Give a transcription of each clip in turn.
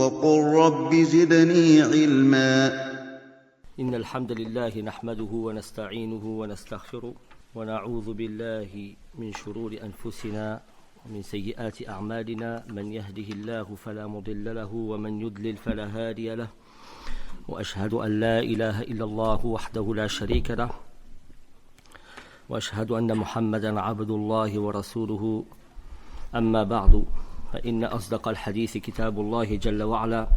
وقل رب زدني علما. إن الحمد لله نحمده ونستعينه ونستغفره ونعوذ بالله من شرور أنفسنا ومن سيئات أعمالنا. من يهده الله فلا مضل له ومن يضلل فلا هادي له. وأشهد أن لا إله إلا الله وحده لا شريك له وأشهد أن محمدًا عبد الله ورسوله. أما بعد فإن أصدق الحديث كتاب الله جل وعلا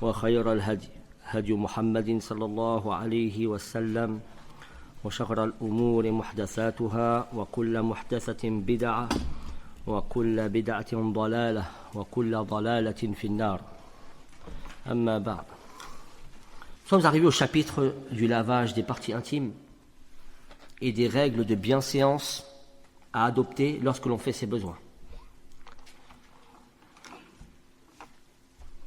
وخير الهدي هدي محمد صلى الله عليه وسلم وشر الأمور محدثاتها وكل محدثة بدعة وكل بدعة ضلالة وكل ضلالة في النار. أما بعد. Nous sommes arrivés au chapitre du lavage des parties intimes et des règles de bienséance à adopter lorsque l'on fait ses besoins.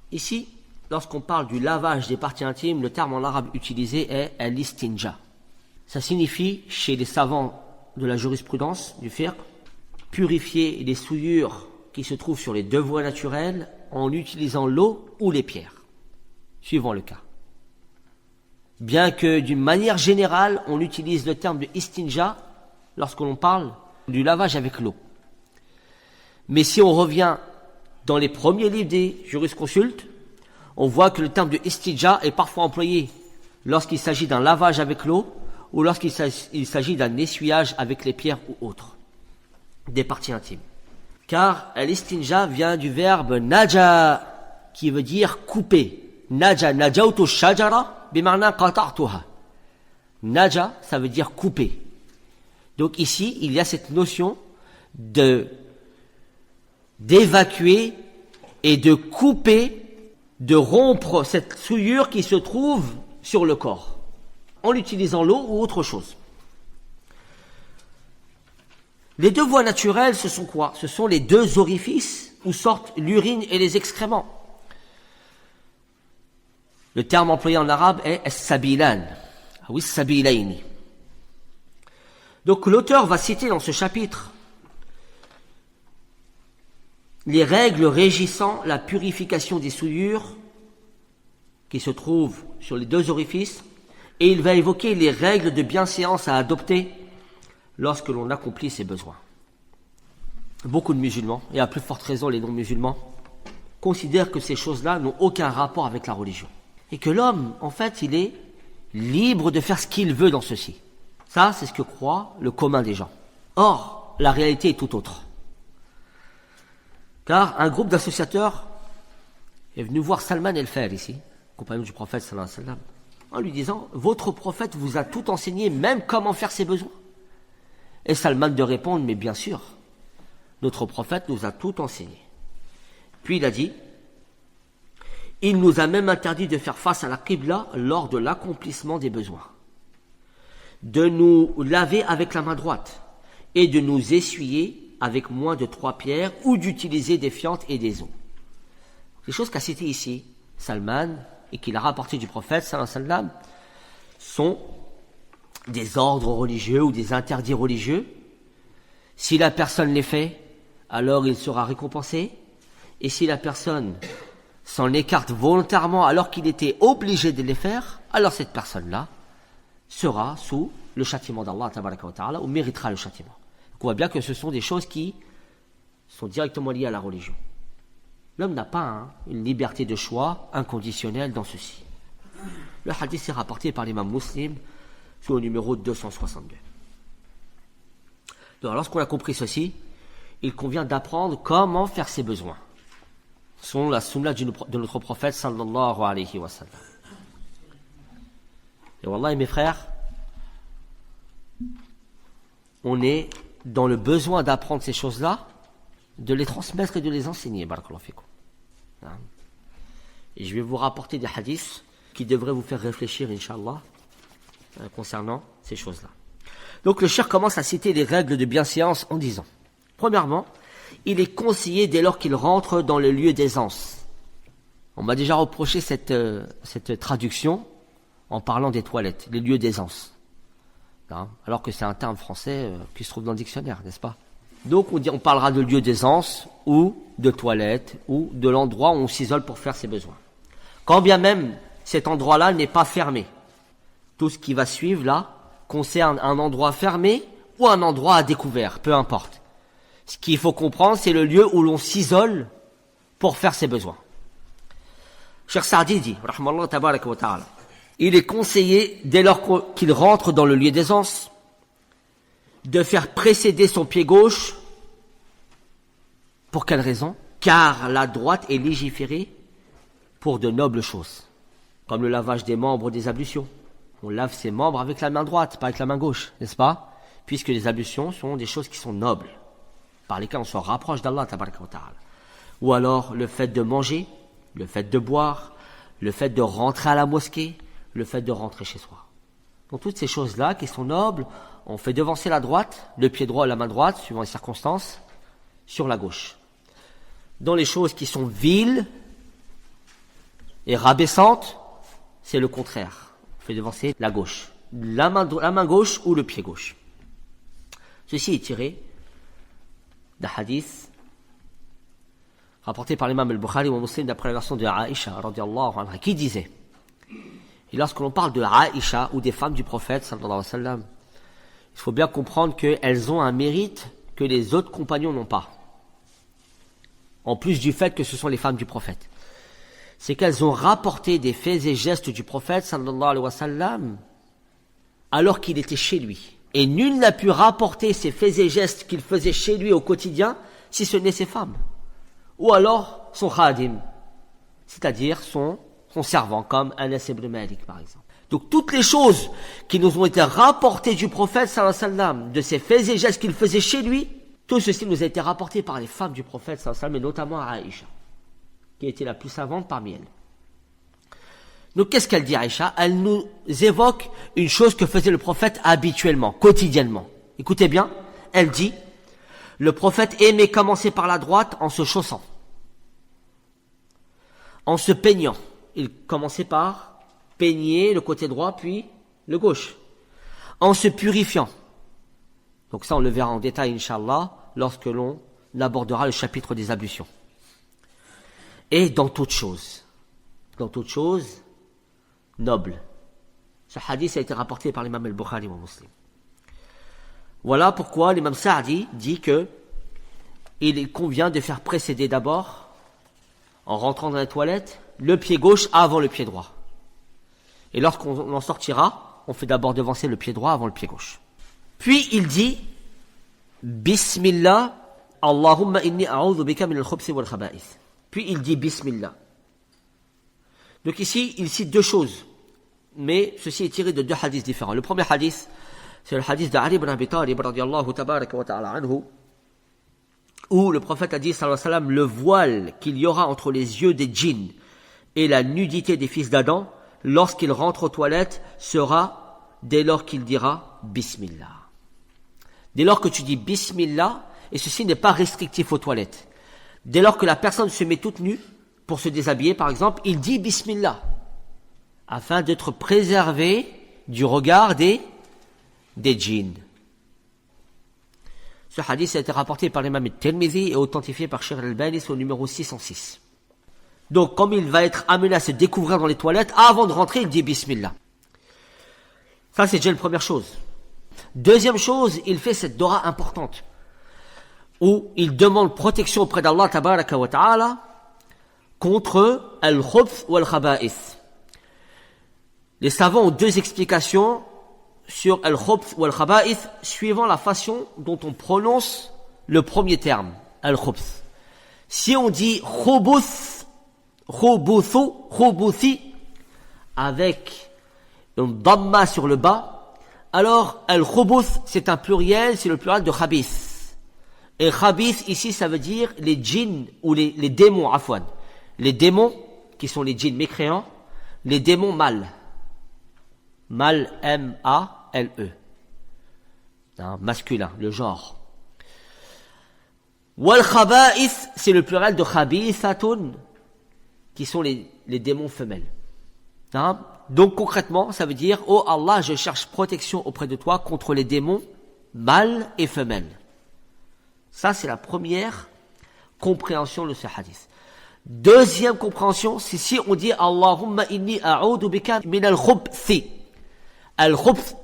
Ici, lorsqu'on parle du lavage des parties intimes, le terme en arabe utilisé est al-istinja. Ça signifie, chez les savants de la jurisprudence, du fiqh, purifier les souillures qui se trouvent sur les deux voies naturelles en utilisant l'eau ou les pierres, suivant le cas. Bien que d'une manière générale, on utilise le terme de istinja lorsque l'on parle du lavage avec l'eau. Mais si on revient dans les premiers livres des jurisconsultes, on voit que le terme de istinja est parfois employé lorsqu'il s'agit d'un lavage avec l'eau ou lorsqu'il s'agit d'un essuyage avec les pierres ou autres, des parties intimes. Car l'istinja vient du verbe naja, qui veut dire couper. Naja, najautu shajara. Naja, ça veut dire couper. Donc ici, il y a cette notion d'évacuer et de couper, de rompre cette souillure qui se trouve sur le corps, en utilisant l'eau ou autre chose. Les deux voies naturelles, ce sont quoi? Ce sont les deux orifices où sortent l'urine et les excréments. Le terme employé en arabe est as-sabilan, ou as-sabilayni. Donc l'auteur va citer dans ce chapitre les règles régissant la purification des souillures qui se trouvent sur les deux orifices, et il va évoquer les règles de bienséance à adopter lorsque l'on accomplit ses besoins. Beaucoup de musulmans, et à plus forte raison les non-musulmans, considèrent que ces choses-là n'ont aucun rapport avec la religion. Et que l'homme, en fait, il est libre de faire ce qu'il veut dans ceci. Ça, c'est ce que croit le commun des gens. Or, la réalité est tout autre. Car un groupe d'associateurs est venu voir Salman el-Farisi, compagnon du prophète sallallahu alayhi wa sallam, en lui disant « Votre prophète vous a tout enseigné, même comment faire ses besoins ?» Et Salman de répondre « Mais bien sûr, notre prophète nous a tout enseigné. » Puis il a dit « Il nous a même interdit de faire face à la qibla lors de l'accomplissement des besoins, de nous laver avec la main droite et de nous essuyer avec moins de 3 pierres ou d'utiliser des fientes et des eaux. » Les choses qu'a citées ici Salman et qu'il a rapporté du prophète sallallahu alayhi wa sallam sont des ordres religieux ou des interdits religieux. Si la personne les fait, alors il sera récompensé, et si la personne s'en écarte volontairement alors qu'il était obligé de les faire, alors cette personne-là sera sous le châtiment d'Allah tabaraka wa ta'ala, ou méritera le châtiment. Donc on voit bien que ce sont des choses qui sont directement liées à la religion. L'homme n'a pas une liberté de choix inconditionnelle dans ceci. Le hadith est rapporté par l'imam Muslim sous le numéro 262. Donc lorsqu'on a compris ceci, il convient d'apprendre comment faire ses besoins, selon la sunna de notre prophète sallallahu alayhi wa sallam. Et wallah, mes frères, on est dans le besoin d'apprendre ces choses-là, de les transmettre et de les enseigner. Barakallahu fikum. Et je vais vous rapporter des hadiths qui devraient vous faire réfléchir, Inch'Allah, concernant ces choses-là. Donc le cheikh commence à citer les règles de bienséance en disant, premièrement, il est conseillé dès lors qu'il rentre dans le lieu d'aisance. On m'a déjà reproché cette traduction en parlant des toilettes, les lieux d'aisance. Alors que c'est un terme français qui se trouve dans le dictionnaire, n'est-ce pas? Donc on parlera de lieu d'aisance ou de toilette ou de l'endroit où on s'isole pour faire ses besoins. Quand bien même cet endroit-là n'est pas fermé. Tout ce qui va suivre là concerne un endroit fermé ou un endroit à découvert, peu importe. Ce qu'il faut comprendre, c'est le lieu où l'on s'isole pour faire ses besoins. Cheikh Saadi dit, rahmallahu tabaraka wa ta'ala, il est conseillé, dès lors qu'il rentre dans le lieu d'aisance, de faire précéder son pied gauche. Pour quelle raison? Car la droite est légiférée pour de nobles choses, comme le lavage des membres des ablutions. On lave ses membres avec la main droite, pas avec la main gauche, n'est-ce pas? Puisque les ablutions sont des choses qui sont nobles, par lesquelles on se rapproche d'Allah tabaraka wa ta'ala. Ou alors le fait de manger, le fait de boire, le fait de rentrer à la mosquée, le fait de rentrer chez soi. Donc toutes ces choses-là qui sont nobles, on fait devancer la droite, le pied droit et la main droite, suivant les circonstances, sur la gauche. Dans les choses qui sont viles et rabaissantes, c'est le contraire. On fait devancer la gauche, la main gauche ou le pied gauche. Ceci est tiré d'un hadith rapporté par l'imam al-Bukhari ou Muslim d'après la version de Aïcha radiyallahu anha, qui disait, et lorsque l'on parle de Aïcha ou des femmes du prophète sallallahu alayhi wa sallam, il faut bien comprendre qu'elles ont un mérite que les autres compagnons n'ont pas. En plus du fait que ce sont les femmes du prophète. C'est qu'elles ont rapporté des faits et gestes du prophète sallallahu alayhi wa sallam alors qu'il était chez lui. Et nul n'a pu rapporter ces faits et gestes qu'il faisait chez lui au quotidien si ce n'est ses femmes. Ou alors son khadim, c'est-à-dire son servant, comme Anas ibn Malik par exemple. Donc toutes les choses qui nous ont été rapportées du prophète sallallahu alayhi wa sallam, de ces faits et gestes qu'il faisait chez lui, tout ceci nous a été rapporté par les femmes du prophète sallallahu alayhi wa sallam, et notamment Aïcha, qui était la plus savante parmi elles. Donc qu'est-ce qu'elle dit Aïcha? Elle nous évoque une chose que faisait le prophète habituellement, quotidiennement. Écoutez bien, elle dit, le prophète aimait commencer par la droite en se chaussant, en se peignant. Il commençait par peigner le côté droit, puis le gauche, en se purifiant. Donc ça, on le verra en détail, Inch'Allah, lorsque l'on abordera le chapitre des ablutions. Et dans toute chose noble. Ce hadith a été rapporté par l'imam al-Bukhari ou Muslim. Voilà pourquoi l'imam Sa'di dit que il convient de faire précéder d'abord, en rentrant dans la toilette, le pied gauche avant le pied droit. Et lorsqu'on en sortira, on fait d'abord devancer le pied droit avant le pied gauche. Puis il dit Bismillah, Allahumma inni a'udhu bika min al-khubsi wal khaba'ith. Puis il dit Bismillah. Donc ici, il cite deux choses, mais ceci est tiré de deux hadiths différents. Le premier hadith, c'est le hadith d'Ali ibn Abi Talib radiyallahu tabaraka wa ta'ala anhu, où le prophète a dit sallallahu alayhi wa sallam, le voile qu'il y aura entre les yeux des djinns et la nudité des fils d'Adam, lorsqu'il rentre aux toilettes, sera dès lors qu'il dira Bismillah. Dès lors que tu dis Bismillah, et ceci n'est pas restrictif aux toilettes, dès lors que la personne se met toute nue, pour se déshabiller par exemple, il dit Bismillah, afin d'être préservé du regard des djinns. Ce hadith a été rapporté par l'imam al-Tirmidhi et authentifié par Cheikh al-Albani au numéro 606. Donc, comme il va être amené à se découvrir dans les toilettes, avant de rentrer, il dit Bismillah. Ça, c'est déjà la première chose. Deuxième chose, il fait cette dora importante, où il demande protection auprès d'Allah tabaraka wa ta'ala contre al-khubth ou al-khaba'ith. Les savants ont deux explications sur al-khubth ou al-khaba'ith suivant la façon dont on prononce le premier terme, al-khubth. Si on dit khubuth, khubuthu, khubuthi, avec une damma sur le bas, alors al-khubuth c'est un pluriel, c'est le pluriel de khabith. Et khabith ici ça veut dire les djinns ou les démons, afwan. Les démons qui sont les djinns mécréants, les démons mâles. Mâle, M-A-L-E. Masculin, le genre. Wal khaba'ith, c'est le pluriel de khabithatun, qui sont les démons femelles. Donc concrètement, ça veut dire, oh Allah, je cherche protection auprès de toi contre les démons mâles et femelles. Ça, c'est la première compréhension de ce hadith. Deuxième compréhension, c'est si on dit Allahumma inni a'udhu bika min al-khubthi. Al-khubth,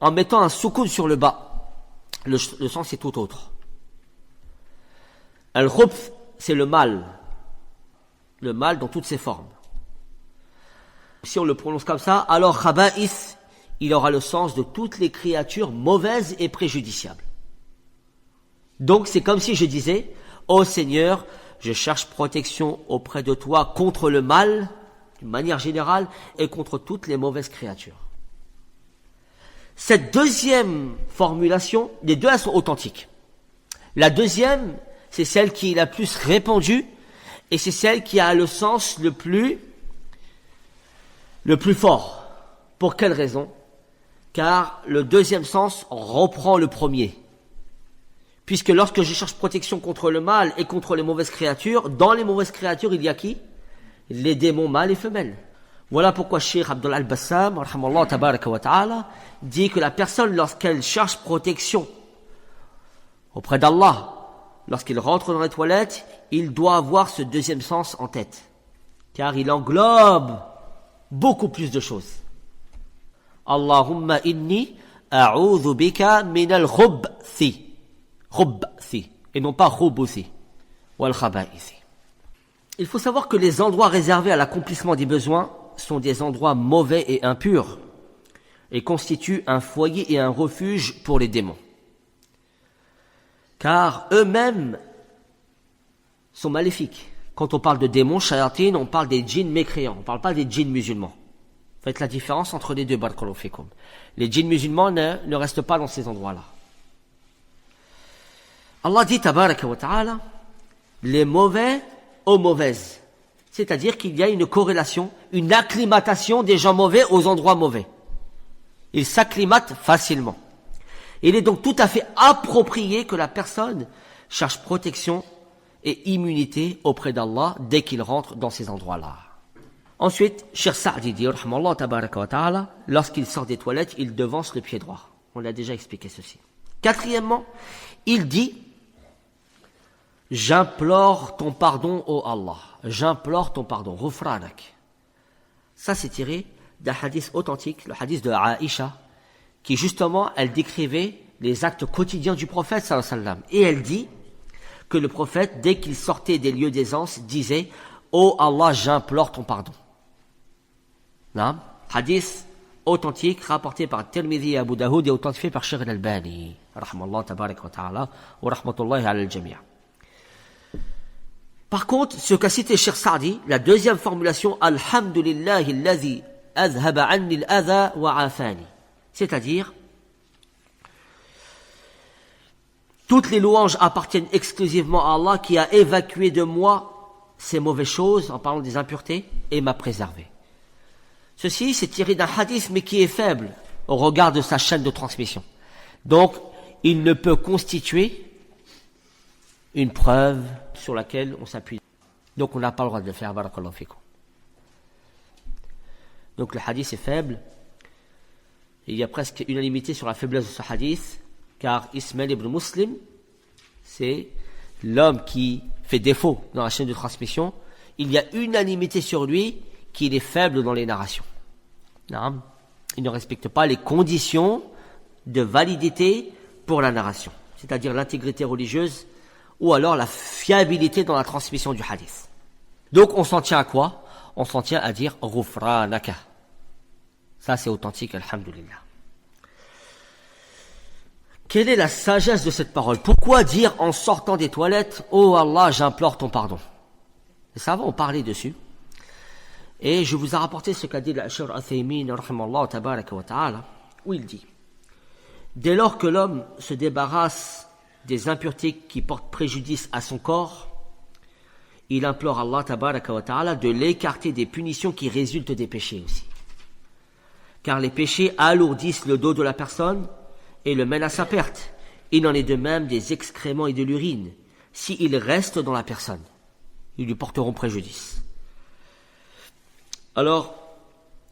en mettant un soukoun sur le bas. Le sens est tout autre. Al-khubth, c'est le mal. Le mal dans toutes ses formes. Si on le prononce comme ça, alors khaba'ith, il aura le sens de toutes les créatures mauvaises et préjudiciables. Donc c'est comme si je disais, ô Seigneur, je cherche protection auprès de toi contre le mal, d'une manière générale, et contre toutes les mauvaises créatures. Cette deuxième formulation, les deux elles sont authentiques. La deuxième, c'est celle qui est la plus répandue, et c'est celle qui a le sens le plus fort. Pour quelle raison? Car le deuxième sens reprend le premier. Puisque lorsque je cherche protection contre le mal et contre les mauvaises créatures, dans les mauvaises créatures, il y a qui? Les démons mâles et femelles. Voilà pourquoi Cheikh Abdullah al-Bassam, rahimallahu tabaraka wa ta'ala, dit que la personne, lorsqu'elle cherche protection auprès d'Allah, lorsqu'il rentre dans les toilettes, il doit avoir ce deuxième sens en tête. Car il englobe beaucoup plus de choses. Allahumma inni a'udhu bika min al-khubthi. Khubthi, et non pas khubuthi, wal khaba'ithi. Il faut savoir que les endroits réservés à l'accomplissement des besoins sont des endroits mauvais et impurs et constituent un foyer et un refuge pour les démons. Car eux-mêmes sont maléfiques. Quand on parle de démons, shayatin, on parle des djinns mécréants, on ne parle pas des djinns musulmans. Faites la différence entre les deux, barakallahu fikum. Les djinns musulmans ne restent pas dans ces endroits-là. Allah dit, tabaraka wa ta'ala, les mauvais aux mauvaises. C'est-à-dire qu'il y a une corrélation, une acclimatation des gens mauvais aux endroits mauvais. Ils s'acclimatent facilement. Il est donc tout à fait approprié que la personne cherche protection et immunité auprès d'Allah dès qu'il rentre dans ces endroits-là. Ensuite, Cheikh Sa'di dit, rahmallahu tabaraka wa ta'ala, lorsqu'il sort des toilettes, il devance le pied droit. On l'a déjà expliqué ceci. Quatrièmement, il dit, j'implore ton pardon, ô Allah. J'implore ton pardon. Ghufranak. Ça, c'est tiré d'un hadith authentique, le hadith de Aïcha, qui justement, elle décrivait les actes quotidiens du prophète, sallallahu alayhi wa sallam. Et elle dit que le prophète, dès qu'il sortait des lieux d'aisance, disait, ô Allah, j'implore ton pardon. Là, hadith authentique, rapporté par Tirmidhi et Abu Daoud et authentifié par Cheikh al-Albani. Rahmallah, tabarak wa ta'ala, wa rahmatullahi ala al-jami'. Par contre, ce qu'a cité Cheikh Sa'di, la deuxième formulation, Alhamdulillahi alladhi azhaba anni al-adha wa afani. C'est-à-dire, toutes les louanges appartiennent exclusivement à Allah qui a évacué de moi ces mauvaises choses, en parlant des impuretés, et m'a préservé. Ceci, c'est tiré d'un hadith, mais qui est faible au regard de sa chaîne de transmission. Donc, il ne peut constituer une preuve sur laquelle on s'appuie. Donc on n'a pas le droit de le faire. Barakallahu fikum. Donc le hadith est faible. Il y a presque unanimité sur la faiblesse de ce hadith, car Ismail ibn Muslim, c'est l'homme qui fait défaut dans la chaîne de transmission. Il y a unanimité sur lui qu'il est faible dans les narrations. Non, il ne respecte pas les conditions de validité pour la narration, c'est-à-dire l'intégrité religieuse ou alors la fiabilité dans la transmission du hadith. Donc on s'en tient à quoi? On s'en tient à dire Ghufranaka. Ça c'est authentique, alhamdulillah. Quelle est la sagesse de cette parole? Pourquoi dire en sortant des toilettes, oh Allah, j'implore ton pardon? Les savants ont parlé dessus. Et je vous ai rapporté ce qu'a dit le Cheikh Uthaymin, rahimallahu tabaraka wa ta'ala, où il dit, dès lors que l'homme se débarrasse des impuretés qui portent préjudice à son corps, il implore Allah tabaraka wa ta'ala de l'écarter des punitions qui résultent des péchés aussi. Car les péchés alourdissent le dos de la personne et le mènent à sa perte. Il en est de même des excréments et de l'urine. S'ils restent dans la personne, ils lui porteront préjudice. Alors,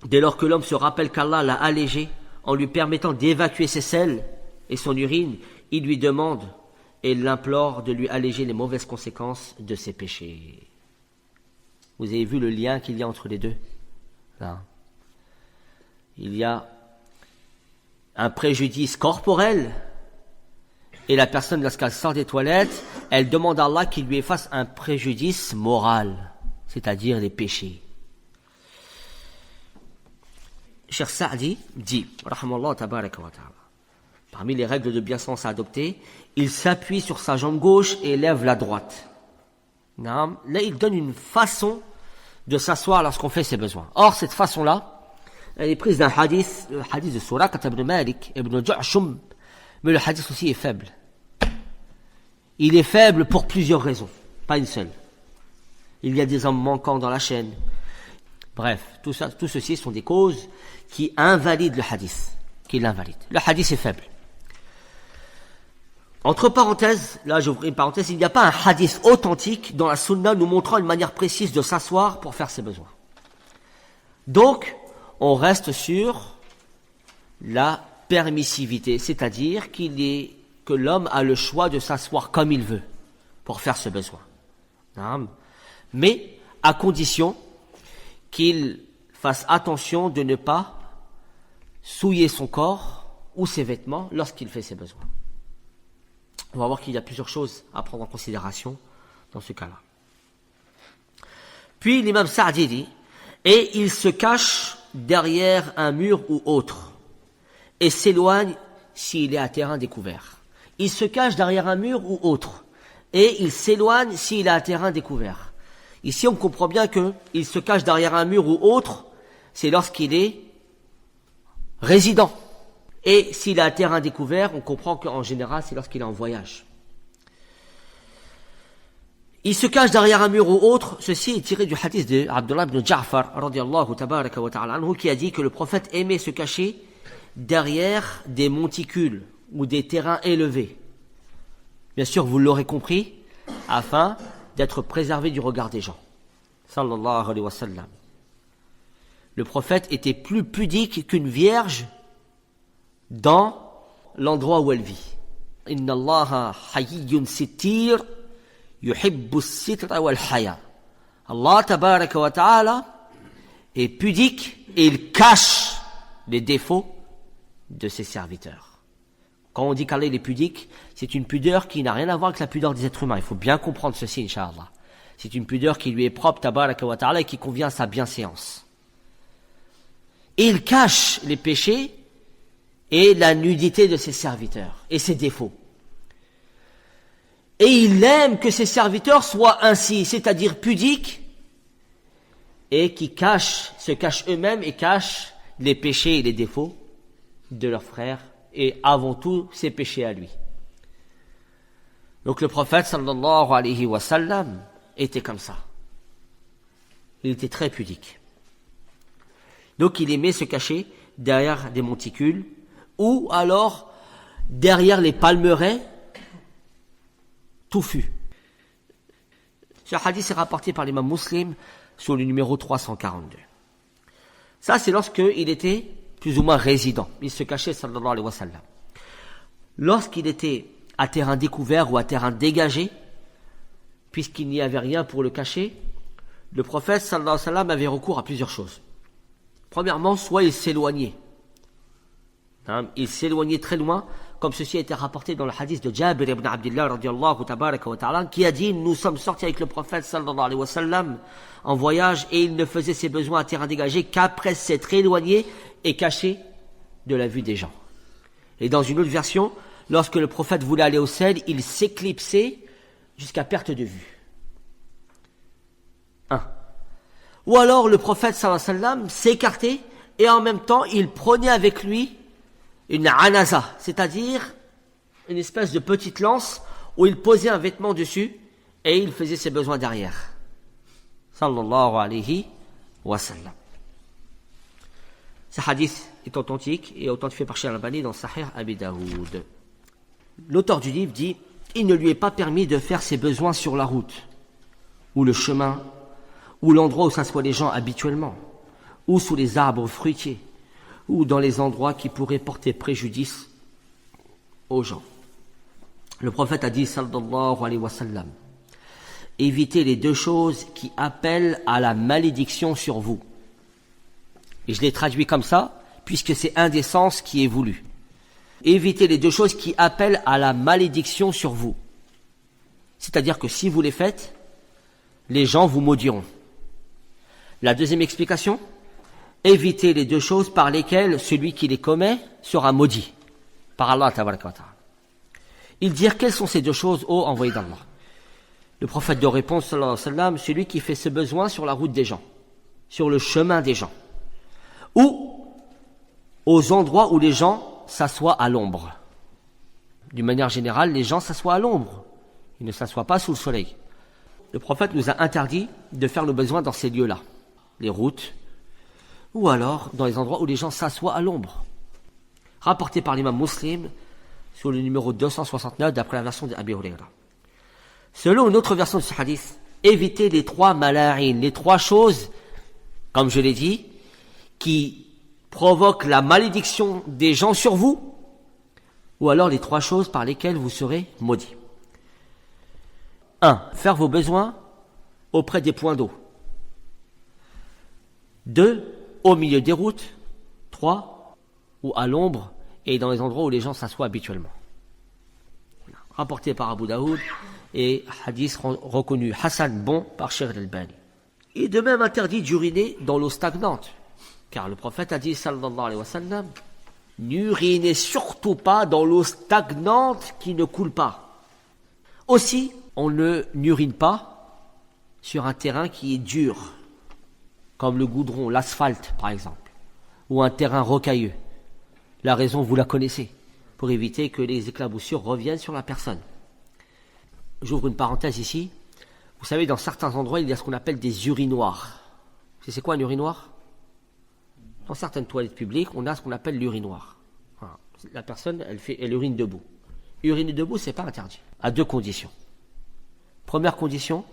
dès lors que l'homme se rappelle qu'Allah l'a allégé en lui permettant d'évacuer ses selles et son urine, il lui demande et il l'implore de lui alléger les mauvaises conséquences de ses péchés. Vous avez vu le lien qu'il y a entre les deux? Là. Il y a un préjudice corporel et la personne, lorsqu'elle sort des toilettes, elle demande à Allah qu'il lui efface un préjudice moral, c'est-à-dire les péchés. Cheikh Sa'di dit, rahmallahu tabaraka wa ta'ala, parmi les règles de bien-sens à adopter, il s'appuie sur sa jambe gauche et lève la droite. Là, il donne une façon de s'asseoir lorsqu'on fait ses besoins. Or, cette façon-là, elle est prise d'un hadith, le hadith de Suraqat ibn Malik, ibn Ju'shum, mais le hadith aussi est faible. Il est faible pour plusieurs raisons, pas une seule. Il y a des hommes manquants dans la chaîne. Bref, tout ceci sont des causes qui invalident le hadith, qui l'invalident. Le hadith est faible. Entre parenthèses, là j'ouvre une parenthèse, il n'y a pas un hadith authentique dans la sunna nous montrant une manière précise de s'asseoir pour faire ses besoins. Donc, on reste sur la permissivité, c'est-à-dire que l'homme a le choix de s'asseoir comme il veut pour faire ce besoin. Mais à condition qu'il fasse attention de ne pas souiller son corps ou ses vêtements lorsqu'il fait ses besoins. On va voir qu'il y a plusieurs choses à prendre en considération dans ce cas-là. Puis l'imam Sa'di dit, et il se cache derrière un mur ou autre et s'éloigne s'il est à terrain découvert. Il se cache derrière un mur ou autre et il s'éloigne s'il est à terrain découvert. Ici, on comprend bien qu'il se cache derrière un mur ou autre, c'est lorsqu'il est résident. Et s'il est à terrain découvert, on comprend qu'en général, c'est lorsqu'il est en voyage. Il se cache derrière un mur ou autre. Ceci est tiré du hadith de Abdullah ibn Ja'far, radiyallahu tabaraka wa ta'ala anhu, qui a dit que le prophète aimait se cacher derrière des monticules ou des terrains élevés. Bien sûr, vous l'aurez compris, afin d'être préservé du regard des gens. Sallallahu alayhi wa sallam. Le prophète était plus pudique qu'une vierge dans l'endroit où elle vit. Inna Allaha hayyun sittir yuhibbu sitra wal haya. Allah tabaraka wa ta'ala est pudique et il cache les défauts de ses serviteurs. Quand on dit qu'Allah est pudique, c'est une pudeur qui n'a rien à voir avec la pudeur des êtres humains. Il faut bien comprendre ceci, Inch'Allah. C'est une pudeur qui lui est propre, tabaraka wa ta'ala, et qui convient à sa bienséance. Et il cache les péchés et la nudité de ses serviteurs et ses défauts. Et il aime que ses serviteurs soient ainsi, c'est-à-dire pudiques, et qui se cachent eux-mêmes et cachent les péchés et les défauts de leurs frères, et avant tout ses péchés à lui. Donc le prophète sallallahu alayhi wa sallam était comme ça. Il était très pudique. Donc il aimait se cacher derrière des monticules ou alors derrière les palmeraies touffus. Ce hadith est rapporté par l'imam Muslim sur le numéro 342. Ça, c'est lorsqu'il était plus ou moins résident. Il se cachait, sallallahu alayhi wa sallam. Lorsqu'il était à terrain découvert ou à terrain dégagé, puisqu'il n'y avait rien pour le cacher, le prophète, sallallahu alayhi wa sallam, avait recours à plusieurs choses. Premièrement, soit il s'éloignait. Il s'éloignait très loin, comme ceci a été rapporté dans le hadith de Jabir ibn Abdullah radiyallahu tabaraka wa ta'ala, qui a dit, nous sommes sortis avec le prophète sallallahu alayhi wa sallam en voyage et il ne faisait ses besoins à terrain dégagé qu'après s'être éloigné et caché de la vue des gens. Et dans une autre version, lorsque le prophète voulait aller au ciel, il s'éclipsait jusqu'à perte de vue. Ou alors le prophète sallallahu alayhi wa sallam s'écartait et en même temps il prenait avec lui une anaza, c'est-à-dire une espèce de petite lance où il posait un vêtement dessus et il faisait ses besoins derrière. Sallallahu alayhi wa sallam. Ce hadith est authentique et authentifié par Cheikh Al-Albani dans Sahih Abi Daoud. L'auteur du livre dit, il ne lui est pas permis de faire ses besoins sur la route, ou le chemin, ou l'endroit où s'assoient les gens habituellement, ou sous les arbres fruitiers, ou dans les endroits qui pourraient porter préjudice aux gens. Le prophète a dit, sallallahu alayhi wa sallam, évitez les deux choses qui appellent à la malédiction sur vous. Et je l'ai traduit comme ça, puisque c'est un des sens qui est voulu. Évitez les deux choses qui appellent à la malédiction sur vous. C'est-à-dire que si vous les faites, les gens vous maudiront. La deuxième explication, évitez les deux choses par lesquelles celui qui les commet sera maudit par Allah tabaraka wa ta'ala. Ils dirent, quelles sont ces deux choses, ô envoyé d'Allah? Le prophète de réponse, sallallahu alayhi wa sallam, celui qui fait ses besoins sur la route des gens, sur le chemin des gens, ou aux endroits où les gens s'assoient à l'ombre. D'une manière générale, les gens s'assoient à l'ombre. Ils ne s'assoient pas sous le soleil. Le prophète nous a interdit de faire nos besoins dans ces lieux-là, les routes, ou alors dans les endroits où les gens s'assoient à l'ombre. Rapporté par l'imam Muslim, sur le numéro 269, d'après la version d'Abi Hurayra. Selon une autre version de ce hadith, évitez les trois mala'in, les trois choses, comme je l'ai dit, qui provoquent la malédiction des gens sur vous, ou alors les trois choses par lesquelles vous serez maudits. 1. Faire vos besoins auprès des points d'eau. 2. Au milieu des routes. 3. Ou à l'ombre et dans les endroits où les gens s'assoient habituellement. Rapporté par Abu Daoud et hadith reconnu Hassan bon par Sheikh al-Albani. Il est de même interdit d'uriner dans l'eau stagnante, car le prophète a dit sallallahu alayhi wa sallam, n'urinez surtout pas dans l'eau stagnante qui ne coule pas. Aussi, on ne n'urine pas sur un terrain qui est dur, comme le goudron, l'asphalte par exemple, ou un terrain rocailleux. La raison, vous la connaissez, pour éviter que les éclaboussures reviennent sur la personne. J'ouvre une parenthèse ici. Vous savez, dans certains endroits, il y a ce qu'on appelle des urinoirs. C'est quoi un urinoir? Dans certaines toilettes publiques, on a ce qu'on appelle l'urinoir. Voilà. La personne, elle urine debout. Uriner debout, c'est pas interdit, à deux conditions. Première condition,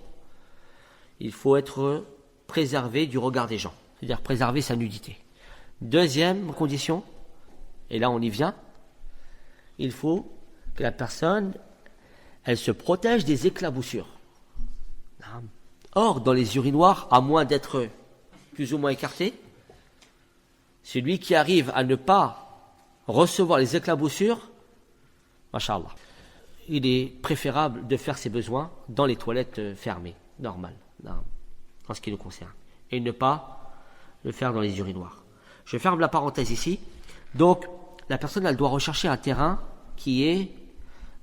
il faut être préservé du regard des gens, c'est-à-dire préserver sa nudité. Deuxième condition, et là on y vient, il faut que la personne, elle se protège des éclaboussures. Or, dans les urinoirs, à moins d'être plus ou moins écarté, celui qui arrive à ne pas recevoir les éclaboussures, masha'Allah, il est préférable de faire ses besoins dans les toilettes fermées, normales, en ce qui le concerne, et ne pas le faire dans les urinoirs. Je ferme la parenthèse ici. Donc, la personne, elle doit rechercher un terrain qui est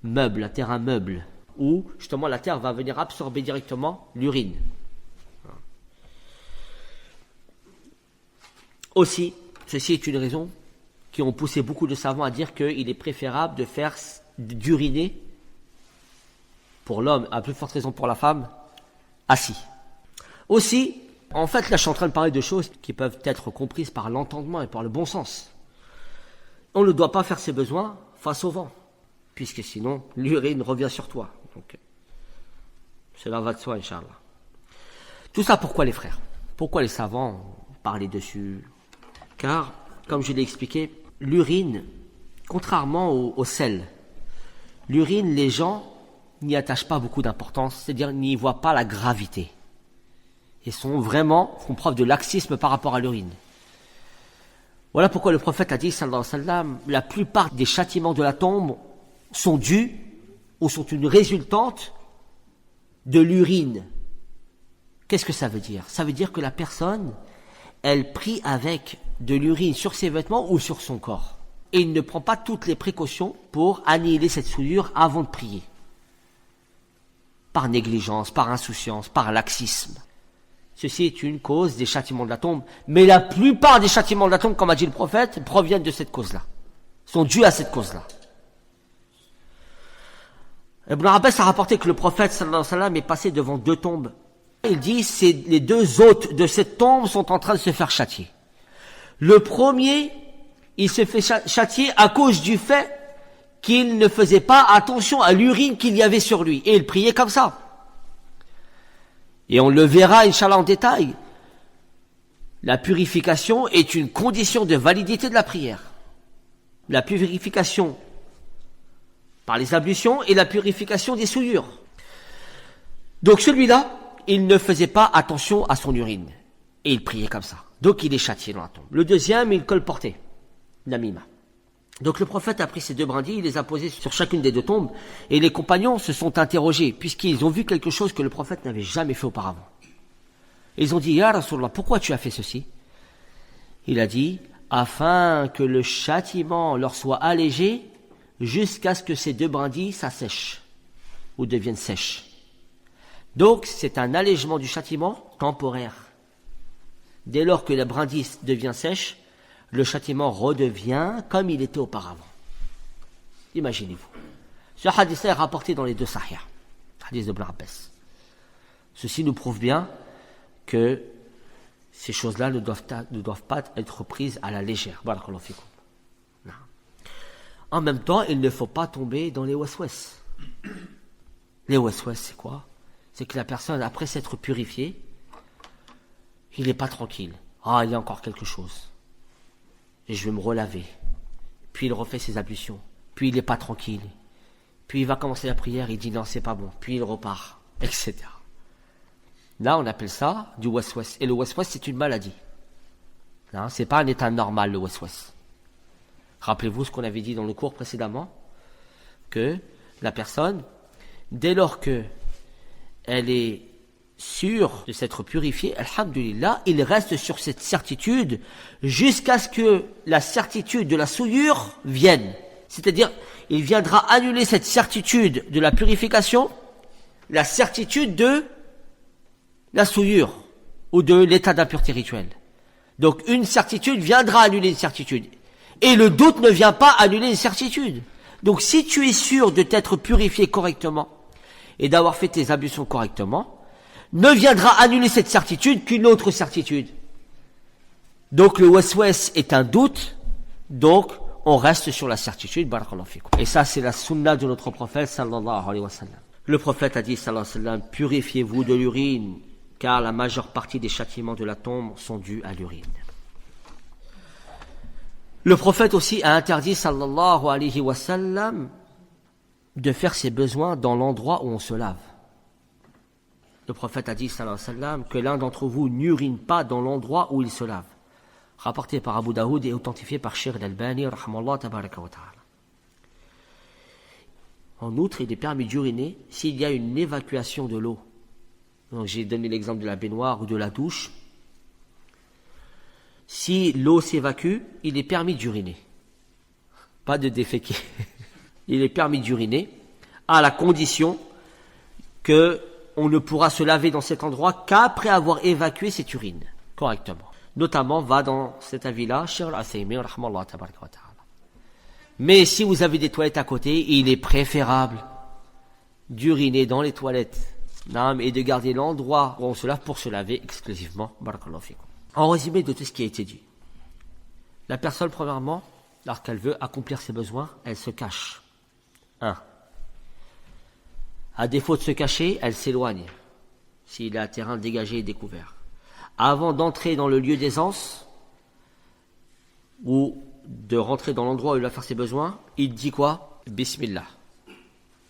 meuble, un terrain meuble, où justement la terre va venir absorber directement l'urine. Aussi, ceci est une raison qui ont poussé beaucoup de savants à dire qu'il est préférable d'uriner pour l'homme, à plus forte raison pour la femme, assis. Aussi, en fait, là je suis en train de parler de choses qui peuvent être comprises par l'entendement et par le bon sens. On ne doit pas faire ses besoins face au vent, puisque sinon l'urine revient sur toi. Donc, cela va de soi, Inch'Allah. Tout ça pourquoi les frères? Pourquoi les savants parlaient dessus? Car, comme je l'ai expliqué, l'urine, contrairement au sel, l'urine, les gens n'y attachent pas beaucoup d'importance, c'est-à-dire n'y voient pas la gravité. Et font preuve de laxisme par rapport à l'urine. Voilà pourquoi le prophète a dit, sallallahu alayhi wa sallam, la plupart des châtiments de la tombe sont dus ou sont une résultante de l'urine. Qu'est-ce que ça veut dire? Ça veut dire que la personne, elle prie avec de l'urine sur ses vêtements ou sur son corps. Et il ne prend pas toutes les précautions pour annihiler cette souillure avant de prier. Par négligence, par insouciance, par laxisme. Ceci est une cause des châtiments de la tombe. Mais la plupart des châtiments de la tombe, comme a dit le prophète, proviennent de cette cause-là. Sont dus à cette cause-là. Ibn Abbas a rapporté que le prophète sallallahu alayhi wa sallam est passé devant deux tombes. Il dit, les deux hôtes de cette tombe sont en train de se faire châtier. Le premier, il se fait châtier à cause du fait qu'il ne faisait pas attention à l'urine qu'il y avait sur lui. Et il priait comme ça. Et on le verra, Inch'Allah, en détail. La purification est une condition de validité de la prière. La purification par les ablutions et la purification des souillures. Donc celui-là, il ne faisait pas attention à son urine. Et il priait comme ça. Donc il est châtié dans la tombe. Le deuxième, il colportait. Namima. Donc le prophète a pris ces deux brindilles, il les a posées sur chacune des deux tombes, et les compagnons se sont interrogés, puisqu'ils ont vu quelque chose que le prophète n'avait jamais fait auparavant. Ils ont dit, Ya Rasulallah, pourquoi tu as fait ceci? Il a dit, afin que le châtiment leur soit allégé, jusqu'à ce que ces deux brindilles s'assèchent, ou deviennent sèches. Donc c'est un allègement du châtiment temporaire. Dès lors que la brindille devient sèche, le châtiment redevient comme il était auparavant. Imaginez-vous. Ce hadith est rapporté dans les deux Sahih, hadith de Ibn Abbas. Ceci nous prouve bien que ces choses-là ne doivent pas être prises à la légère. Barakallahu fikum. En même temps, il ne faut pas tomber dans les waswas. Les waswas, c'est quoi? C'est que la personne, après s'être purifiée, il n'est pas tranquille. Ah, il y a encore quelque chose. Et je vais me relaver. Puis il refait ses ablutions. Puis il n'est pas tranquille. Puis il va commencer la prière, il dit non, c'est pas bon. Puis il repart, etc. Là, on appelle ça du waswas. Et le waswas, c'est une maladie. Non, c'est pas un état normal, le waswas. Rappelez-vous ce qu'on avait dit dans le cours précédemment, que la personne, dès lors que elle est sûre de s'être purifiée, alhamdulillah, il reste sur cette certitude jusqu'à ce que la certitude de la souillure vienne. C'est-à-dire, il viendra annuler cette certitude de la purification, la certitude de la souillure ou de l'état d'impureté rituelle. Donc une certitude viendra annuler une certitude. Et le doute ne vient pas annuler une certitude. Donc si tu es sûr de t'être purifié correctement et d'avoir fait tes ablutions correctement, ne viendra annuler cette certitude qu'une autre certitude. Donc le waswas est un doute, donc on reste sur la certitude. Barakallahu fikum. Et ça c'est la sunna de notre prophète sallallahu alayhi wa sallam. Le prophète a dit sallallahu alayhi wa sallam, purifiez-vous de l'urine, car la majeure partie des châtiments de la tombe sont dus à l'urine. Le prophète aussi a interdit sallallahu alayhi wa sallam de faire ses besoins dans l'endroit où on se lave. Le prophète a dit sallallahu alayhi wa sallam que l'un d'entre vous n'urine pas dans l'endroit où il se lave. Rapporté par Abu Daoud et authentifié par Sheikh al-Albani rahmallahu tabaraka wa ta'ala. En outre, il est permis d'uriner s'il y a une évacuation de l'eau. Donc j'ai donné l'exemple de la baignoire ou de la douche. Si l'eau s'évacue, il est permis d'uriner. Pas de déféquer. Il est permis d'uriner à la condition que on ne pourra se laver dans cet endroit qu'après avoir évacué cette urine correctement. Notamment, va dans cet avis-là, Cheikh al-Uthaymin, rahmallahu tabaraka wa ta'ala. Mais si vous avez des toilettes à côté, il est préférable d'uriner dans les toilettes et de garder l'endroit où on se lave pour se laver exclusivement. Barakallahu fikum. En résumé de tout ce qui a été dit, la personne, premièrement, lorsqu'elle veut accomplir ses besoins, elle se cache. 1. À défaut de se cacher, elle s'éloigne, s'il y a un terrain dégagé et découvert. Avant d'entrer dans le lieu d'aisance, ou de rentrer dans l'endroit où il va faire ses besoins, il dit quoi? Bismillah.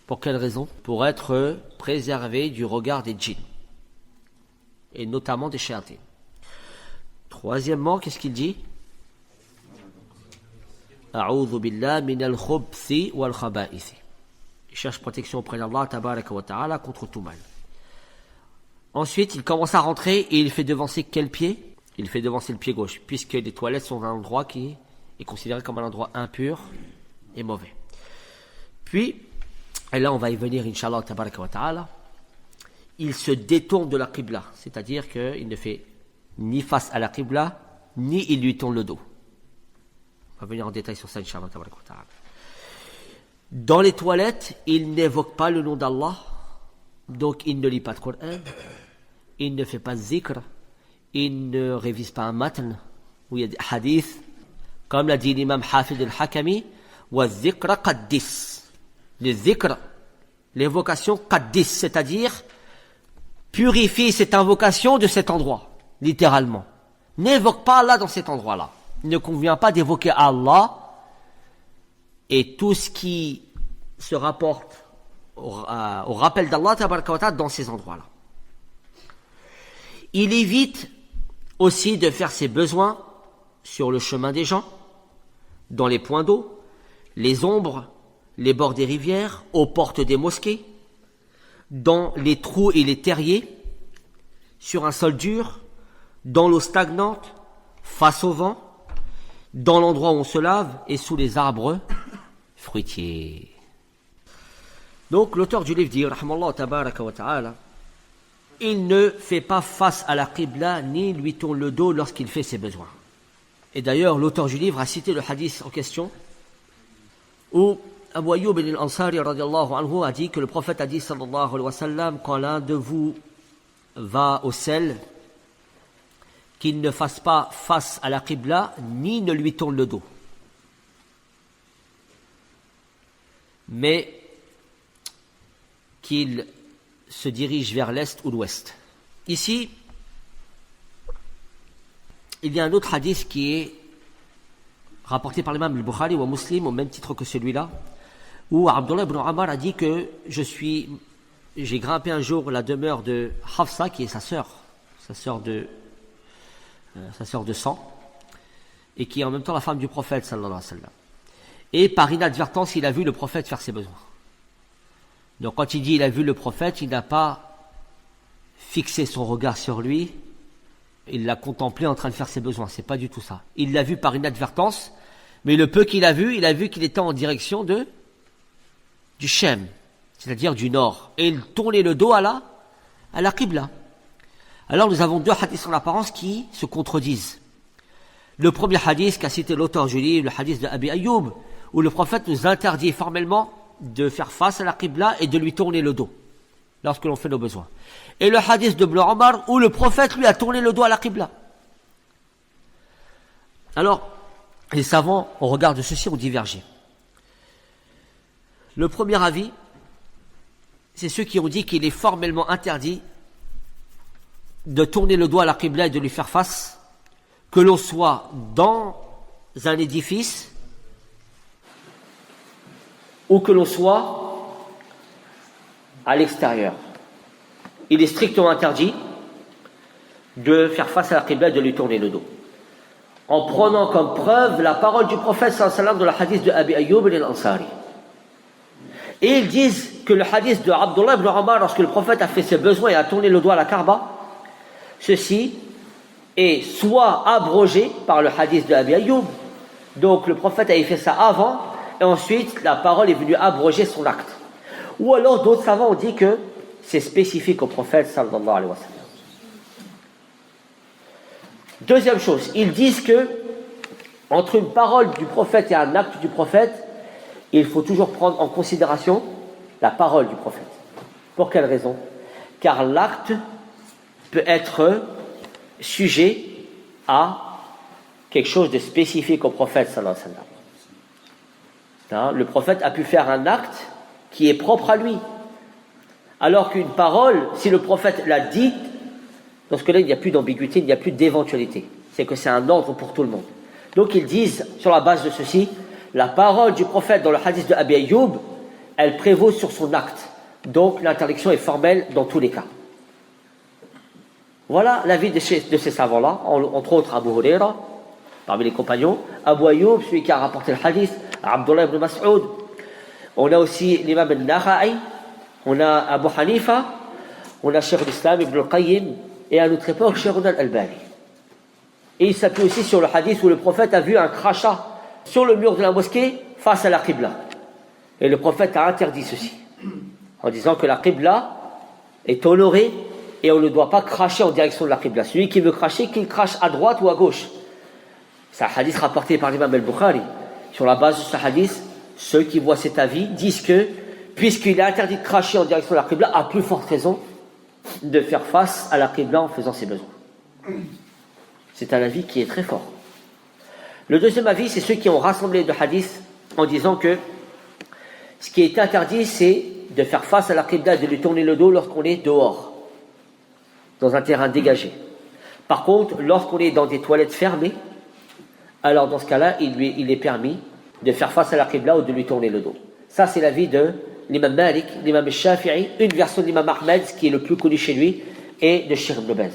Pour quelle raison? Pour être préservé du regard des djinns, et notamment des shayatins. Troisièmement, qu'est-ce qu'il dit? A'udhu billah minal khubthi wal khaba'ithi. Il cherche protection auprès d'Allah tabaraka wa ta'ala contre tout mal. Ensuite, il commence à rentrer et il fait devancer quel pied? Il fait devancer le pied gauche, puisque les toilettes sont un endroit qui est considéré comme un endroit impur et mauvais. Puis, et là on va y venir inshallah tabaraka wa ta'ala, il se détourne de la qibla, c'est-à-dire qu'il ne fait ni face à la qibla, ni il lui tourne le dos. On va venir en détail sur ça inshallah tabaraka wa ta'ala. Dans les toilettes, il n'évoque pas le nom d'Allah, donc il ne lit pas de Coran, il ne fait pas de zikr, il ne révise pas un matn, où il y a des hadiths, comme l'a dit l'imam Hafid al-Hakami, wa zikra qaddis. Le zikr, l'évocation qaddis, c'est-à-dire purifie cette invocation de cet endroit, littéralement. N'évoque pas Allah dans cet endroit-là. Il ne convient pas d'évoquer Allah et tout ce qui se rapporte au rappel d'Allah tabaraka wa ta'ala dans ces endroits-là. Il évite aussi de faire ses besoins sur le chemin des gens, dans les points d'eau, les ombres, les bords des rivières, aux portes des mosquées, dans les trous et les terriers, sur un sol dur, dans l'eau stagnante, face au vent, dans l'endroit où on se lave et sous les arbres fruitiers. Donc l'auteur du livre dit, rahmallahu tabaraka wa ta'ala, il ne fait pas face à la qibla ni lui tourne le dos lorsqu'il fait ses besoins. Et d'ailleurs, l'auteur du livre a cité le hadith en question où Abu Ayyub al-Ansari radiyallahu anhu a dit que le prophète a dit sallallahu alayhi wa sallam, quand l'un de vous va au sel, qu'il ne fasse pas face à la qibla ni ne lui tourne le dos, mais qu'il se dirige vers l'est ou l'ouest. Ici, il y a un autre hadith qui est rapporté par l'imam al-Bukhari ou Muslim au même titre que celui-là, où Abdullah ibn Omar a dit que j'ai grimpé un jour la demeure de Hafsa, qui est sa sœur de sang, et qui est en même temps la femme du prophète sallallahu alayhi wa sallam. Et par inadvertance, il a vu le prophète faire ses besoins. Donc quand il dit il a vu le prophète, il n'a pas fixé son regard sur lui, il l'a contemplé en train de faire ses besoins, c'est pas du tout ça. Il l'a vu par inadvertance, mais le peu qu'il a vu qu'il était en direction du Shem, c'est-à-dire du nord, et il tournait le dos à la qibla. Alors nous avons deux hadiths en apparence qui se contredisent. Le premier hadith qu'a cité l'auteur du livre, le hadith de Abi Ayyub, où le prophète nous interdit formellement de faire face à la qibla et de lui tourner le dos lorsque l'on fait nos besoins. Et le hadith de Ibn Omar où le prophète lui a tourné le dos à la qibla. Alors, les savants, au regard de ceci, ont divergé. Le premier avis, c'est ceux qui ont dit qu'il est formellement interdit de tourner le dos à la qibla et de lui faire face, que l'on soit dans un édifice ou que l'on soit à l'extérieur. Il est strictement interdit de faire face à la qibla et de lui tourner le dos, en prenant comme preuve la parole du prophète sallallahu alayhi wa sallam dans le hadith de Abi Ayyub al-Ansari. Et ils disent que le hadith de Abdullah ibn Omar, lorsque le prophète a fait ses besoins et a tourné le dos à la Kaaba, ceci est soit abrogé par le hadith de Abi Ayyub, donc le prophète avait fait ça avant, et ensuite la parole est venue abroger son acte. Ou alors d'autres savants ont dit que c'est spécifique au prophète sallallahu alayhi wa sallam. Deuxième chose, ils disent que entre une parole du prophète et un acte du prophète, il faut toujours prendre en considération la parole du prophète. Pour quelle raison? Car l'acte peut être sujet à quelque chose de spécifique au prophète sallallahu alayhi wa sallam. Le prophète a pu faire un acte qui est propre à lui, alors qu'une parole, si le prophète l'a dite, dans ce cas-là il n'y a plus d'ambiguïté, il n'y a plus d'éventualité, c'est que c'est un ordre pour tout le monde. Donc ils disent, sur la base de ceci, la parole du prophète dans le hadith de Abi Ayyub, elle prévaut sur son acte, donc l'interdiction est formelle dans tous les cas. Voilà l'avis de ces savants-là, entre autres Abu Huraira, parmi les compagnons, Abu Ayyub, celui qui a rapporté le hadith, Abdullah ibn Mas'ud, on a aussi l'imam al-Nakha'i, on a Abu Hanifa, on a Cheikh l'Islam Ibn al-Qayyim, et à notre époque, Cheikh al-Albani. Et il s'appuie aussi sur le hadith où le prophète a vu un crachat sur le mur de la mosquée face à la qibla. Et le prophète a interdit ceci, en disant que la qibla est honorée et on ne doit pas cracher en direction de la qibla. Celui qui veut cracher, qu'il crache à droite ou à gauche. C'est un hadith rapporté par l'imam al-Bukhari. Sur la base de ce hadith, ceux qui voient cet avis disent que, puisqu'il est interdit de cracher en direction de la qibla, à plus forte raison de faire face à la qibla en faisant ses besoins. C'est un avis qui est très fort. Le deuxième avis, c'est ceux qui ont rassemblé de hadiths en disant que ce qui est interdit, c'est de faire face à la qibla et de lui tourner le dos lorsqu'on est dehors, dans un terrain dégagé. Par contre, lorsqu'on est dans des toilettes fermées, alors dans ce cas-là, il est permis de faire face à la qibla ou de lui tourner le dos. Ça, c'est l'avis de l'imam Malik, l'imam Shafi'i, une version de l'imam Ahmed, qui est le plus connu chez lui, et de Cheikh Ibn Baz.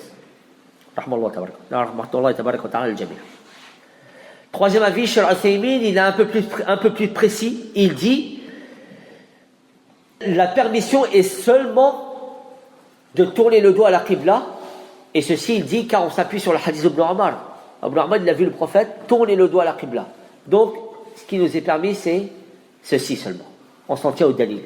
Troisième avis, Cheikh Al-Uthaymin, il est un peu plus précis. Il dit la permission est seulement de tourner le dos à la Qibla, et ceci, il dit, car on s'appuie sur le hadith d'Ibn Umar. Ibn Umar, il a vu le prophète tourner le dos à la Qibla. Donc, ce qui nous est permis, c'est ceci seulement. On s'en tient au dalil.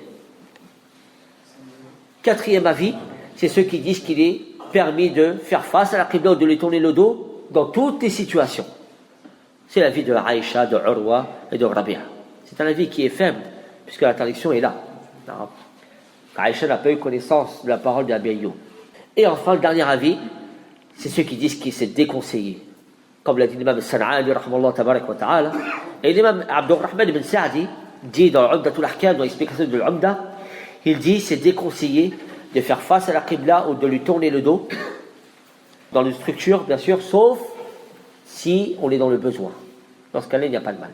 Quatrième avis, c'est ceux qui disent qu'il est permis de faire face à la Qibla ou de lui tourner le dos dans toutes les situations. C'est l'avis de Aïcha, de Urwa et de Rabi'a. C'est un avis qui est faible, puisque l'interdiction est là. Aïcha n'a pas eu connaissance de la parole d'Abi Ayyub. Et enfin, le dernier avis, c'est ceux qui disent qu'il s'est déconseillé. Comme l'a dit l'imam San'ani, rahmallahu tabarak wa ta'ala. Et l'imam Abdurrahman ibn Sa'di dit dans l'Umdatul Ahkam, dans l'explication de l'Umda, il dit c'est déconseillé de faire face à la Qibla ou de lui tourner le dos dans une structure, bien sûr, sauf si on est dans le besoin. Dans ce cas-là, il n'y a pas de mal.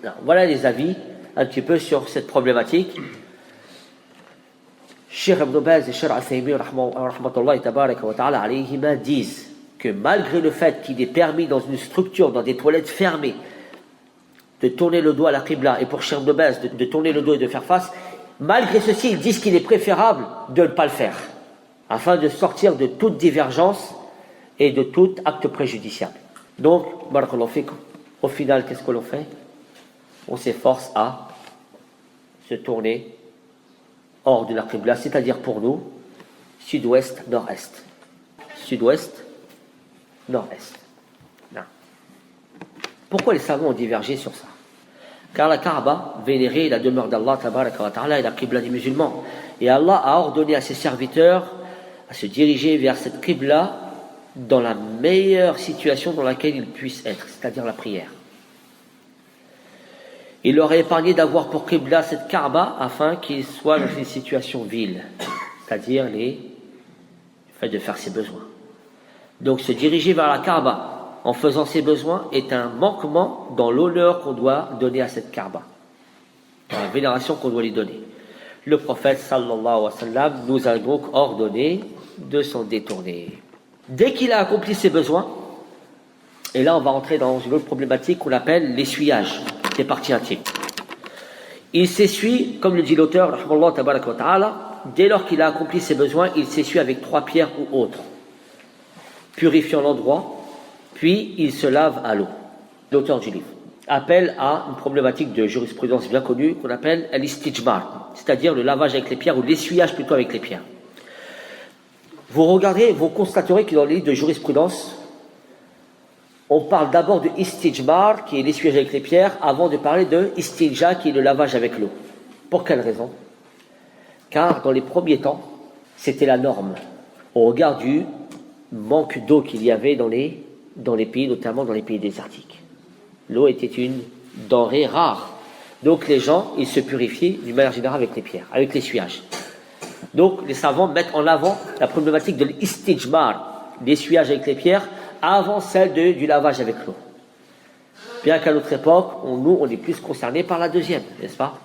Alors, voilà les avis un petit peu sur cette problématique. Cheikh Ibn Baz et Cheikh Al-Uthaymin rahmatullahi tabaraka wa ta'ala alayhima disent que malgré le fait qu'il est permis dans une structure, dans des toilettes fermées, de tourner le dos à la Qibla, et pour Cheikh Ibn Baz de tourner le dos et de faire face, malgré ceci, ils disent qu'il est préférable de ne pas le faire, afin de sortir de toute divergence et de tout acte préjudiciable. Donc, barakallahu fikum, au final, qu'est-ce que l'on fait? On s'efforce à se tourner hors de la Qibla, c'est-à-dire pour nous, sud-ouest, nord-est. Sud-ouest, nord-est. Non. Pourquoi les savants ont divergé sur ça? Car la Kaaba, vénérée, la demeure d'Allah, tabaraka wa ta'ala, est la Qibla des musulmans. Et Allah a ordonné à ses serviteurs à se diriger vers cette Qibla dans la meilleure situation dans laquelle ils puissent être, c'est-à-dire la prière. Il leur a épargné d'avoir pour Qibla cette Kaaba afin qu'ils soient dans une situation vile, c'est-à-dire le fait de faire ses besoins. Donc se diriger vers la Kaaba en faisant ses besoins est un manquement dans l'honneur qu'on doit donner à cette Kaaba, dans la vénération qu'on doit lui donner. Le prophète sallallahu alayhi wa sallam nous a donc ordonné de s'en détourner. Dès qu'il a accompli ses besoins, et là on va entrer dans une autre problématique qu'on appelle l'essuyage des parties intimes. Il s'essuie, comme le dit l'auteur, rahmallahu tabaraka wa ta'ala, dès lors qu'il a accompli ses besoins, il s'essuie avec 3 pierres ou autres, purifiant l'endroit, puis il se lave à l'eau. L'auteur du livre appelle à une problématique de jurisprudence bien connue qu'on appelle l'istijmar, c'est-à-dire le lavage avec les pierres ou l'essuyage plutôt avec les pierres. Vous regardez, vous constaterez que dans les livres de jurisprudence, on parle d'abord de istijmar, qui est l'essuyage avec les pierres, avant de parler de istinja, qui est le lavage avec l'eau. Pour quelle raison? Car dans les premiers temps, c'était la norme, au regard du manque d'eau qu'il y avait dans les pays, notamment dans les pays désertiques. L'eau était une denrée rare. Donc les gens, ils se purifiaient d'une manière générale avec les pierres, avec l'essuyage. Donc les savants mettent en avant la problématique de l'istijmar, l'essuyage avec les pierres, avant celle du lavage avec l'eau. Bien qu'à notre époque, on est plus concernés par la deuxième, n'est-ce pas?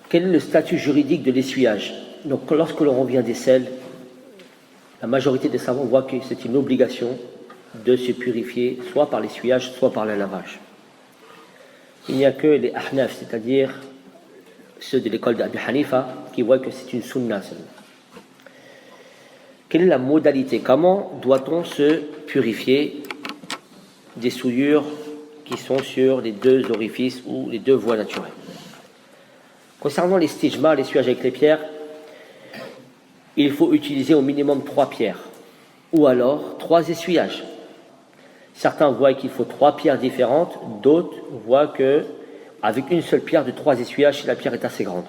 Quel est le statut juridique de l'essuyage? Donc lorsque l'on revient des selles, la majorité des savants voient que c'est une obligation de se purifier, soit par l'essuyage, soit par le lavage. Il n'y a que les Ahnaf, c'est-à-dire ceux de l'école d'Abi Hanifa, qui voient que c'est une sunna seulement. Quelle est la modalité? Comment doit-on se purifier des souillures qui sont sur les 2 orifices ou les 2 voies naturelles? Concernant les stijma, l'essuyage avec les pierres, il faut utiliser au minimum 3 pierres, ou alors 3 essuyages. Certains voient qu'il faut 3 pierres différentes, d'autres voient que avec une seule pierre de 3 essuyages, si la pierre est assez grande.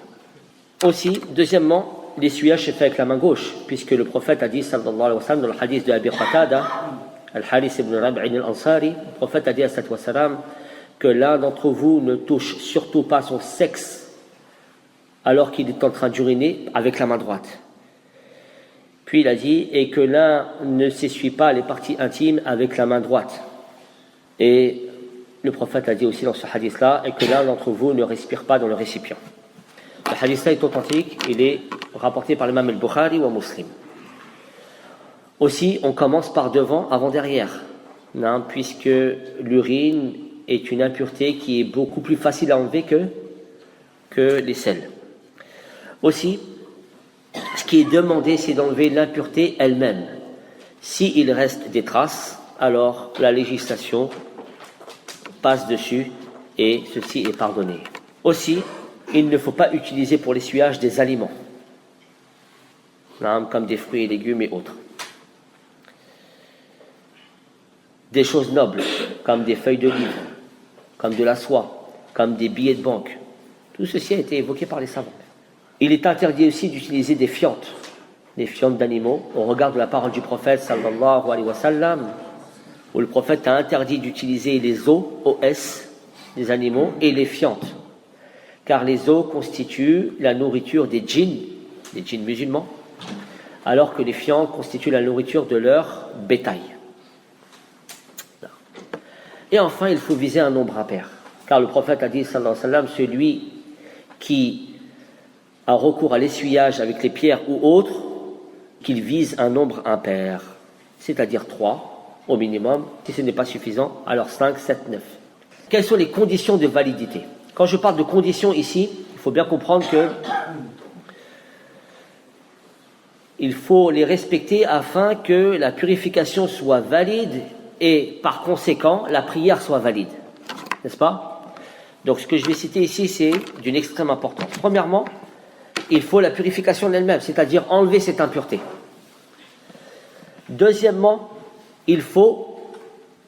Aussi, deuxièmement, l'essuyage se fait avec la main gauche, puisque le prophète a dit, sallallahu alayhi wa sallam, dans le hadith de Abi Qatada, Al-Haris ibn Rab'in al-Ansari, le prophète a dit, sallallahu alayhi wa sallam, que l'un d'entre vous ne touche surtout pas son sexe alors qu'il est en train d'uriner avec la main droite. Puis il a dit, et que l'un ne s'essuie pas les parties intimes avec la main droite. Et le prophète a dit aussi dans ce hadith-là, et que l'un d'entre vous ne respire pas dans le récipient. Le hadith-là est authentique, il est rapporté par l'imam al-Bukhari ou Muslim. Aussi, on commence par devant avant derrière, non, puisque l'urine est une impureté qui est beaucoup plus facile à enlever que les selles. Aussi, ce qui est demandé, c'est d'enlever l'impureté elle-même. S'il reste des traces, alors la législation passe dessus et ceci est pardonné. Aussi, il ne faut pas utiliser pour l'essuyage des aliments, comme des fruits et légumes et autres. Des choses nobles, comme des feuilles de livre, comme de la soie, comme des billets de banque. Tout ceci a été évoqué par les savants. Il est interdit aussi d'utiliser des fientes d'animaux, au regard de la parole du prophète sallallahu alayhi wa sallam, où le prophète a interdit d'utiliser les os des animaux et les fientes, car les os constituent la nourriture des djinns musulmans, alors que les fientes constituent la nourriture de leur bétail. Et enfin, il faut viser un nombre impair, car le prophète a dit sallallahu alayhi wa sallam, celui qui a recours à l'essuyage avec les pierres ou autres, qu'il vise un nombre impair, c'est-à-dire 3 au minimum. Si ce n'est pas suffisant, alors 5, 7, 9. Quelles sont les conditions de validité? Quand je parle de conditions ici, il faut bien comprendre que il faut les respecter afin que la purification soit valide et par conséquent la prière soit valide, n'est-ce pas? Donc ce que je vais citer ici, c'est d'une extrême importance. Premièrement, il faut la purification d'elle-même, c'est-à-dire enlever cette impureté. Deuxièmement, il faut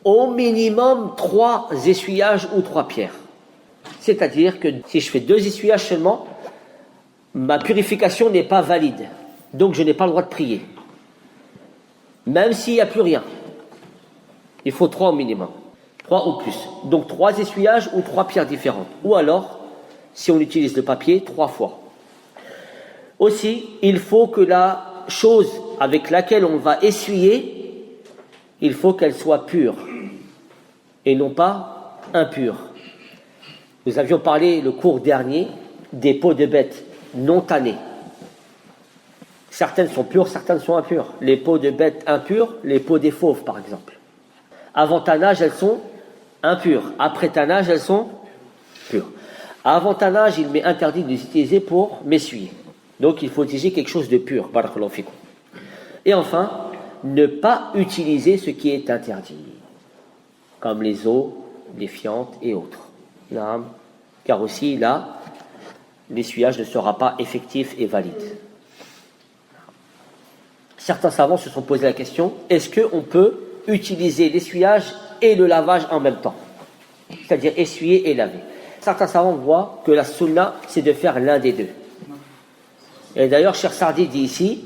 au minimum 3 essuyages ou 3 pierres. C'est-à-dire que si je fais 2 essuyages seulement, ma purification n'est pas valide. Donc je n'ai pas le droit de prier. Même s'il n'y a plus rien. Il faut 3 au minimum. 3 ou plus. Donc 3 essuyages ou 3 pierres différentes. Ou alors, si on utilise le papier, 3 fois. Aussi, il faut que la chose avec laquelle on va essuyer, il faut qu'elle soit pure et non pas impure. Nous avions parlé le cours dernier des peaux de bêtes non tannées. Certaines sont pures, certaines sont impures. Les peaux de bêtes impures, les peaux des fauves par exemple. Avant tannage, elles sont impures. Après tannage, elles sont pures. Avant tannage, il m'est interdit de les utiliser pour m'essuyer. Donc il faut utiliser quelque chose de pur. Barakallahu fikum. Et enfin, ne pas utiliser ce qui est interdit, comme les os, les fientes et autres. Car aussi là, l'essuyage ne sera pas effectif et valide. Certains savants se sont posé la question, est-ce qu'on peut utiliser l'essuyage et le lavage en même temps? C'est-à-dire essuyer et laver. Certains savants voient que la sunna, c'est de faire l'un des deux. Et d'ailleurs, Cheikh Sardi dit ici,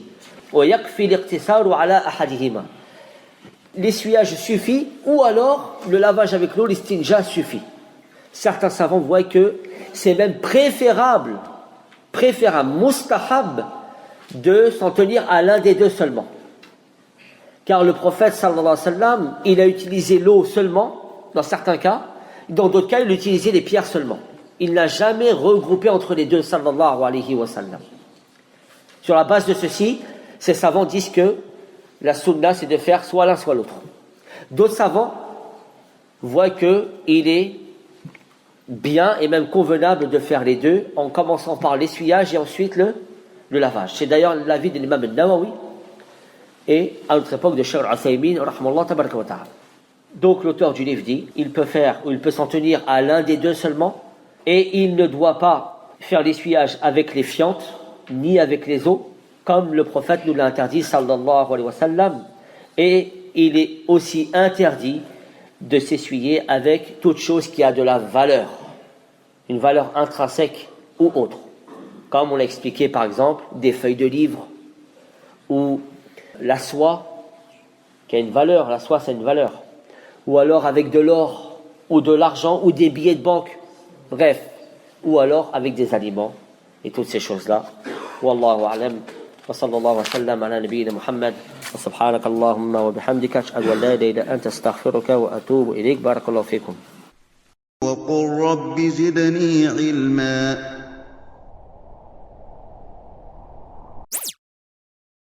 l'essuyage suffit, ou alors le lavage avec l'eau, l'istinja suffit. Certains savants voient que c'est même préférable, mustahab, de s'en tenir à l'un des deux seulement. Car le prophète sallallahu alayhi wa sallam, il a utilisé l'eau seulement, dans certains cas, dans d'autres cas, il a utilisé les pierres seulement. Il n'a jamais regroupé entre les deux, sallallahu alayhi wa sallam. Sur la base de ceci, ces savants disent que la sunna, c'est de faire soit l'un, soit l'autre. D'autres savants voient qu'il est bien et même convenable de faire les deux, en commençant par l'essuyage et ensuite le lavage. C'est d'ailleurs l'avis de l'imam al-Nawawi et à notre époque de Cheikh al-Uthaymin, rahmallahu tabaraka wa ta'ala. Donc l'auteur du livre dit, il peut s'en tenir à l'un des deux seulement, et il ne doit pas faire l'essuyage avec les fientes, ni avec les os, comme le prophète nous l'a interdit, sallallahu alayhi wa sallam. Et il est aussi interdit de s'essuyer avec toute chose qui a de la valeur, une valeur intrinsèque ou autre. Comme on l'a expliqué par exemple, des feuilles de livre, ou la soie, qui a une valeur, la soie c'est une valeur, ou alors avec de l'or, ou de l'argent, ou des billets de banque, bref, ou alors avec des aliments, et toutes ces choses-là. Wallahu a'lam, wa sallallahu wa sallam ala nabiyyina Muhammad, wa subhanaka Allahumma wa bihamdika, ashhadu an la ilaha illa anta astaghfiruka wa atubu ilayk, barakallahu fikum. وقل رب زدني علما